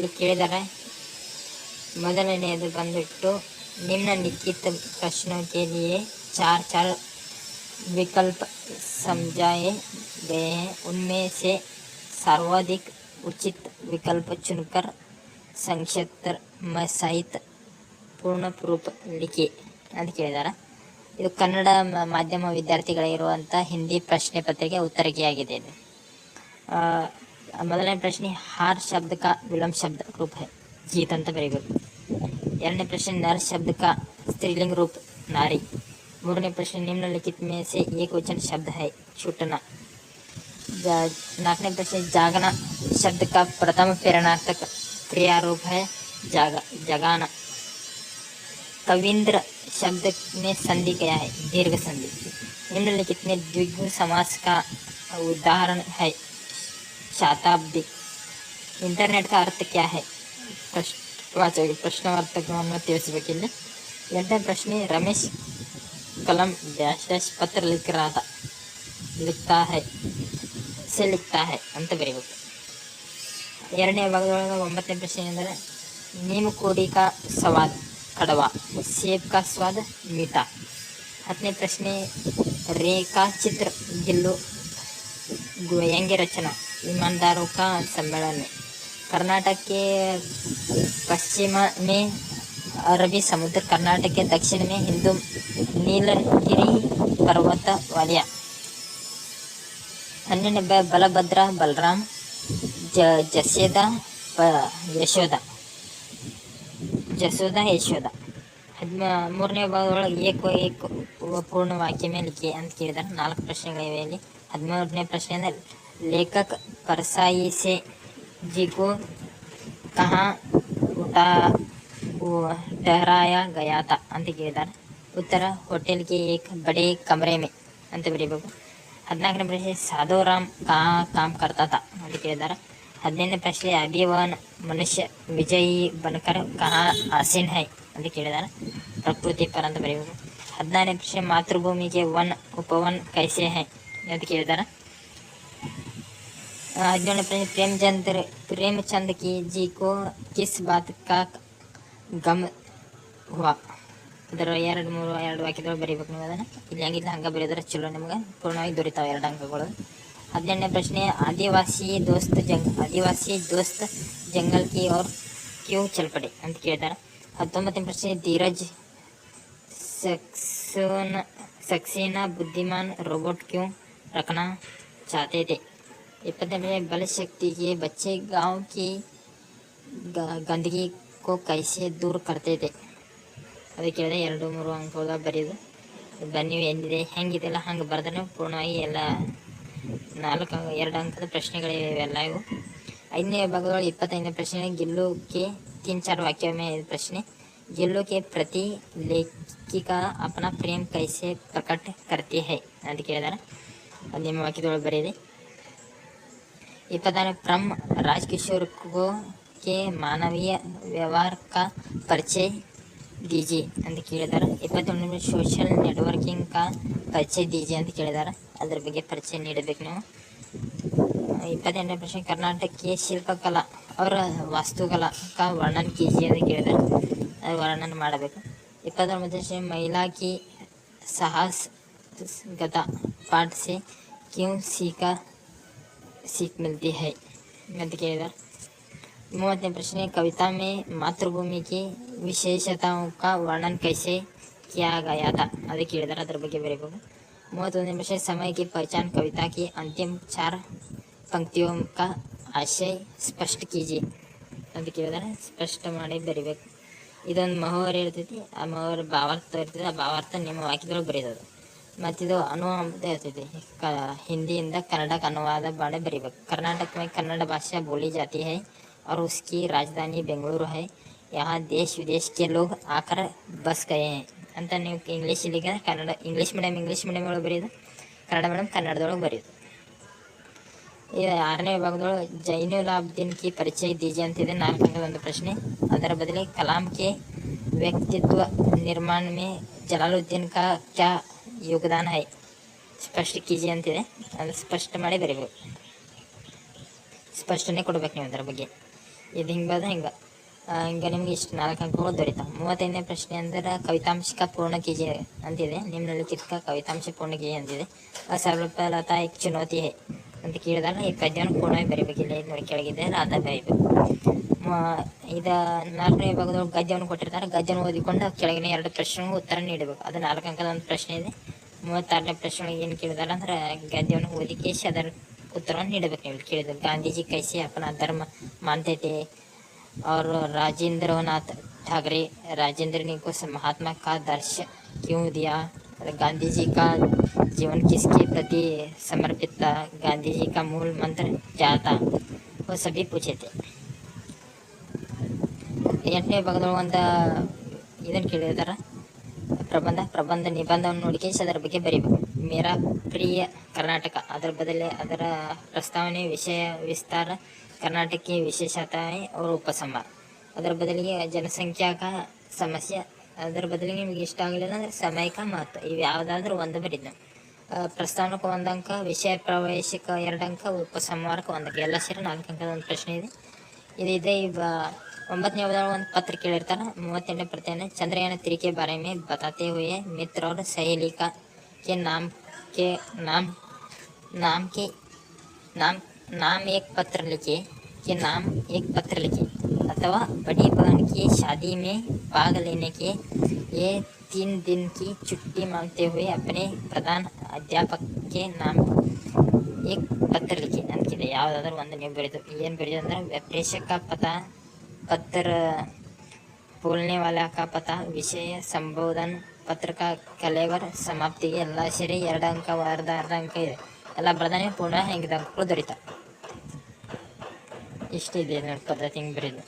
ಇಲ್ಲಿ ಕೇಳಿದ್ದಾರೆ. ಮೊದಲನೆಯದು ಬಂದ್ಬಿಟ್ಟು निम्नलिखित प्रश्नों के लिए चार चार विकल्प समझाए गए हैं, उनमें से सर्वाधिक उचित विकल्प चुनकर संक्षिप्त में सहित पूर्ण प्रूफ लिखिए ಅಂತ ಕೇಳಿದ್ದಾರೆ. ಇದು ಕನ್ನಡ ಮಾಧ್ಯಮ ವಿದ್ಯಾರ್ಥಿಗಳಿರುವಂಥ ಹಿಂದಿ ಪ್ರಶ್ನೆ ಪತ್ರಿಕೆ ಉತ್ತರಿಕೆಯಾಗಿದೆ. ಇದು ಮೊದಲನೇ ಪ್ರಶ್ನೆ हार शब्द का विलंब शब्द रूप है जीत ಅಂತ ಬರೀಬೇಕು. ಎರಡನೇ ಪ್ರಶ್ನೆ नर शब्द का स्त्रीलिंग रूप नारी. ಮೂರನೇ ಪ್ರಶ್ನೆ निम्नलिखित में से एक वचन शब्द है छूटना. नाकने प्रश्ने जागना शब्द का प्रथम प्रेरणार्थक क्रिया रूप है जगाना. कविंद्र शब्द में संधि क्या है दीर्घ संधि. निम्नलिखित में द्विगु समास का उदाहरण है शताब्दी. इंटरनेट का अर्थ क्या है प्रश्नवाचकವನ್ನು ತಿಳಿಸಬೇಕಿಲ್ಲಿ. ಎಂಟನೇ ಪ್ರಶ್ನೆ रमेश कलम डैश डैश पत्र लिखता है ಅಂತ ಬರೀಬೇಕು. ಎರಡನೇ ಭಾಗದೊಳಗೆ ಒಂಬತ್ತನೇ ಪ್ರಶ್ನೆ ಎಂದರೆ नीम कोड़ी का स्वाद कड़वा सेब का स्वाद मीठा. हतने प्रश्ने रेखा चित्र गिल्लू व्यंग्य रचना ईमानदारों का सम्मेलन में. कर्नाटक के पश्चिम में अरबी समुद्र, कर्नाटक के दक्षिण में हिंदू नीलगिरी पर्वत वालिया. अन्य बलभद्र बलराम जसोदा यशोदा. ಮೂರನೇ ಭಾಗದೊಳಗೆ ಏಕ ಪೂರ್ಣ ವಾಕ್ಯ ಮೇಲೆ ಲಿಖಿ ಅಂತ ಕೇಳಿದ್ದಾರೆ. 4 ಪ್ರಶ್ನೆಗಳಿವೆ ಇಲ್ಲಿ. 13ನೇ ಪ್ರಶ್ನೆ ಅಂದರೆ लेखक परसाई से जी को कहाँ ठहराया गया था ಅಂತ ಕೇಳಿದ್ದಾರೆ. ಉತ್ತರ होटल के एक बड़े कमरे में ಅಂತ ಬರೀಬೇಕು. 14ನೇ ಪ್ರಶ್ನೆ साधोराम कहाँ काम करता था ಅಂತ ಕೇಳಿದ್ದಾರೆ. 15ನೇ ಪ್ರಶ್ನೆ अभी वह मनुष्य विजयी बनकर कहाँ आसीन है ಅಂತ ಕೇಳಿದ್ದಾರೆ. ಪ್ರಕೃತಿ ಪರ ಅಂತ ಬರೀಬೇಕು. 16ನೇ ಪ್ರಶ್ನೆ मातृभूमि के वन उपवन कैसे है ಅಂತ ಕೇಳಿದ್ದಾರೆ. 17ನೇ ಪ್ರಶ್ನೆ प्रेमचंद की जी को किस बात का गम हुआ. ಇದರ 2 ವಾಕ್ಯದೊಳಗೆ ಬರೀಬೇಕು ನೀವು ಅದನ್ನು. ಇಲ್ಲಿ ಹಂಗಿಲ್ಲ ಹಂಗೆ ಬರೆಯೋದ್ರೆ ಚಲೋ, ನಿಮ್ಗೆ ಪೂರ್ಣವಾಗಿ ದೊರೀತಾವೆ 2 ಅಂಕಗಳು. 18ನೇ ಪ್ರಶ್ನೆ आदिवासी दोस्त जंगल की ओर क्यों चल पड़े ಅಂತ ಕೇಳಿದ್ದಾರೆ. 19ನೇ ಪ್ರಶ್ನೆ धीरज सक्सेना बुद्धिमान रोबोट क्यों रखना चाहते थे. 20ನೇ प्रश्ने बल शक्ति के बच्चे गांव की गंदगी को कैसे दूर करते थे ಅದಕ್ಕೆ 2-3 ಅಂಕಗಳ ಬರೆಯೋದು. ನೀವು ಎಲ್ಲಿದೆ ಹೆಂಗಿದೆಲ್ಲ ಹಂಗೆ ಬರೆದ್ರೆ ಪೂರ್ಣವಾಗಿ ಎಲ್ಲ 2 ಅಂಕದ ಪ್ರಶ್ನೆಗಳಿವೆ ಇವೆಲ್ಲ ಇವು. 5ನೇ ಭಾಗದೊಳಗೆ 25ನೇ ಪ್ರಶ್ನೆ गिल्लू के 3-4 वाक्यों में प्रश्न गिल्लू के प्रति लेखिका अपना प्रेम कैसे प्रकट करती है ಅಂತ ಕೇಳಿದ್ದಾರೆ. ಅದು ನಿಮ್ಮ ವಾಕ್ಯದೊಳಗೆ ಬರೆಯಿರಿ. 26ನೇ प्रम राजकिशोर को के मानवीय व्यवहार का परिचय दीजिए ಅಂತ ಕೇಳಿದ್ದಾರೆ. 27ನೇ सोशल नेटवर्किंग का परिचय दीजिए ಅಂತ ಕೇಳಿದ್ದಾರೆ. ಅದರ ಬಗ್ಗೆ ಪರಿಚಯ ನೀಡಬೇಕು ನೀವು. 28ನೇ ಪ್ರಶ್ನೆ कर्नाटक की शिल्पकला और वास्तुकला का वर्णन कीजिए ಅಂತ ಕೇಳಿದ್ದಾರೆ. ಅದು ವರ್ಣನ ಮಾಡಬೇಕು. 29ನೇ ಪ್ರಶ್ನೆ महिला की साहसगता पाठ से क्यों सीख मिलती है ಅಂತ ಕೇಳಿದ್ದಾರೆ. 30ನೇ ಪ್ರಶ್ನೆ कविता में मातृभूमि की विशेषताओं का वर्णन कैसे किया गया था ಅದಕ್ಕೆ ಕೇಳಿದ್ದಾರೆ. ಅದರ ಬಗ್ಗೆ ಬರೀಬೇಕು. 31ನೇ ಪ್ರಶ್ನೆ समय की पहचान कविता की अंतिम 4 पंक्तियों का आशय स्पष्ट कीजिए ಅಂತ ಕೇಳಿದ್ದಾರೆ. ಸ್ಪಷ್ಟ ಮಾಡಿ ಬರಿಬೇಕು. ಇದೊಂದು ಮಹೋವರಿ ಇರ್ತೈತಿ, ಆ ಮಹೋವರಿ ಭಾವಾರ್ಥ ಇರ್ತೈತಿ, ಆ ಭಾವಾರ್ಥ ನಿಮ್ಮ ವಾಕ್ಯದೊಳಗೆ ಬರೀತದೆ. ಮತ್ತಿದು ಅನುವಾದ ಇರ್ತೈತಿ, ಹಿಂದಿಯಿಂದ ಕನ್ನಡಕ್ಕೆ ಅನುವಾದ ಮಾಡಿ ಬರೀಬೇಕು. कर्नाटक में कन्नड़ भाषा बोली जाती है और उसकी राजधानी बेंगलुरु है. यहाँ देश विदेश के लोग आकर बस गए हैं ಅಂತ ನೀವು ಇಂಗ್ಲೀಷಲ್ಲಿಗೆ ಕನ್ನಡ ಇಂಗ್ಲೀಷ್ ಮೀಡಿಯಮ್ ಒಳಗೆ ಬರೆಯೋದು, ಕನ್ನಡ ಮೀಡಿಯಮ್ ಕನ್ನಡದೊಳಗೆ ಬರೆಯೋದು. ಇದು 6ನೇ ವಿಭಾಗದೊಳಗೆ ಜೈನುಲಾಬ್ದೀನ್ ಕಿ ಪರಿಚಯ ದೀಜಿಯೆ ಅಂತಿದೆ. 4 ಅಂಕದ ಒಂದು ಪ್ರಶ್ನೆ. ಅದರ ಬದಲಿ कलाम के व्यक्तित्व निर्माण में जलालुद्दीन का क्या योगदान है स्पष्ट कीजिए ಅಂತಿದೆ. ಅದು ಸ್ಪಷ್ಟ ಮಾಡಿ ಬರೀಬೇಕು, ಸ್ಪಷ್ಟನೆ ಕೊಡಬೇಕು ನೀವು ಅದರ ಬಗ್ಗೆ. ಇದು ಹಿಂಗೆ ಬರೋದು ಹಿಂಗೆ ನಿಮ್ಗೆ ಇಷ್ಟು 4 ಅಂಕಗಳು ದೊರೀತಾವೆ. 35ನೇ ಪ್ರಶ್ನೆ ಅಂದ್ರೆ ಕವಿತಾಂಶಿಕ ಪೂर्ण कीजिए ಅಂತಿದೆ. ನಿಮ್ನಲಿಖಿತ ಕವಿತಾಂಶ ಪೂರ್ಣ कीजिए ಅಂತಿದೆ. ಸರ್ವಫಲತಾ एक चुनौती है ಅಂತ ಕೇಳಿದಾಗ ಈ ಪದ್ಯವನ್ನು ಪೂರ್ಣವಾಗಿ ಬರೀಬೇಕಿಲ್ಲ. ಇದು ನೋಡಿ ಕೆಳಗಿದೆ ಅರ್ಧ ಬರೀಬೇಕು. ಇದು 4ನೇ ಭಾಗದೊಳಗೆ ಗದ್ಯವನ್ನು ಕೊಟ್ಟಿರ್ತಾರೆ. ಗದ್ಯವನ್ನು ಓದಿಕೊಂಡು ಕೆಳಗಿನ 2 ಪ್ರಶ್ನೆಗೂ ಉತ್ತರ ನೀಡಬೇಕು. ಅದು 4 ಅಂಕದ ಒಂದು ಪ್ರಶ್ನೆ ಇದೆ. 36ನೇ ಪ್ರಶ್ನೆ ಏನು ಕೇಳಿದಾರೆ ಅಂದ್ರೆ ಗದ್ಯವನ್ನು ಓದಿ ಕೇಸಿ ಅದರ उत्तरವನ್ನು ನೀಡಬೇಕು. ನೀವು ಕೇಳಿದ್ರು ಗಾಂಧೀಜಿ ಕೈಸೆ अपना धर्म मानते थे और राजेंद्रनाथ ठाकरे राजेंद्र ने को महात्मा का दर्श क्यों दिया, गांधी जी का जीवन किसके प्रति समर्पित था, गांधी जी का मूल मंत्र क्या था, वो सभी पूछे थे. 8ನೇ ಭಾಗದೊಳಗೆ ಒಂದು ಇದನ್ನು ಕೇಳಿದಾರೆ ಪ್ರಬಂಧ ನಿಬಂಧವನ್ನು ನೋಡಿಕೇಸಿ ಅದರ ಬಗ್ಗೆ ಬರೀಬೇಕು. ಮೇರಾ ಪ್ರಿಯ ಕರ್ನಾಟಕ ಅದರ ಪ್ರಸ್ತಾವನೆ ವಿಷಯ ವಿಸ್ತಾರ ಕರ್ನಾಟಕ ವಿಶೇಷತಾएं और उपसंहार. ಅದರ ಬದಲಿಗೆ ಜನಸಂಖ್ಯಾಕ ಸಮಸ್ಯೆ, ಅದರ ಬದಲಿಗೆ ನಿಮಗೆ ಇಷ್ಟ ಆಗಲಿಲ್ಲ ಅಂದರೆ ಸಮಯಕ ಮಹತ್ವ, ಇವು ಯಾವುದಾದ್ರೂ ಒಂದು ಬರೀದು. ಪ್ರಸ್ತಾವನಕ್ಕೆ 1 ಅಂಕ, ವಿಷಯ ಪ್ರವೇಶಕ್ಕೆ 2 ಅಂಕ, ಉಪಸಂಹಾರಕ್ಕೆ 1 ಅಂಕ, ಎಲ್ಲ ಸೇರಿ 4 ಅಂಕದ ಒಂದು ಪ್ರಶ್ನೆ ಇದೆ. ಇದಿದೆ. ಈಗ 9ನೇ ಒಂದು ಪತ್ರ ಕೇಳಿರ್ತಾರೆ. 38ನೇ ಪ್ರಶ್ನೆ चंद्रयान 3 के बारे में बताते हुए मित्र और सहेली के नाम एक पत्र लिखे अथवा बड़ी बहन की शादी में भाग लेने के लिए 3 दिन की छुट्टी मांगते हुए अपने प्रधान अध्यापक के नाम एक पत्र लिखे ಅಂತಿದೆ. ಯಾವುದಾದ್ರೂ ಒಂದು ನೀವು ಬರೆದು ಏನು ಬರೆದು ಅಂದರೆ प्रेषक का पता, पत्र बोलने वाला का पता, विषय संबोधन, पत्र का कलेवर, समाप्तिಗೆ ಎಲ್ಲ ಸೇರಿ 2 ಅಂಕ ಅರ್ಧ ಅಂಕ ಇದೆ. ಎಲ್ಲ ಬರೆದಾನೆ ಪೂರ್ಣ 5 ಅಂಕಗಳು ದೊರೀತಾವೆ. ಇಷ್ಟಿದೆ ನೋಡಿ ಪದ್ಧತಿ ಹಿಂಗೆ ಬರೀದು.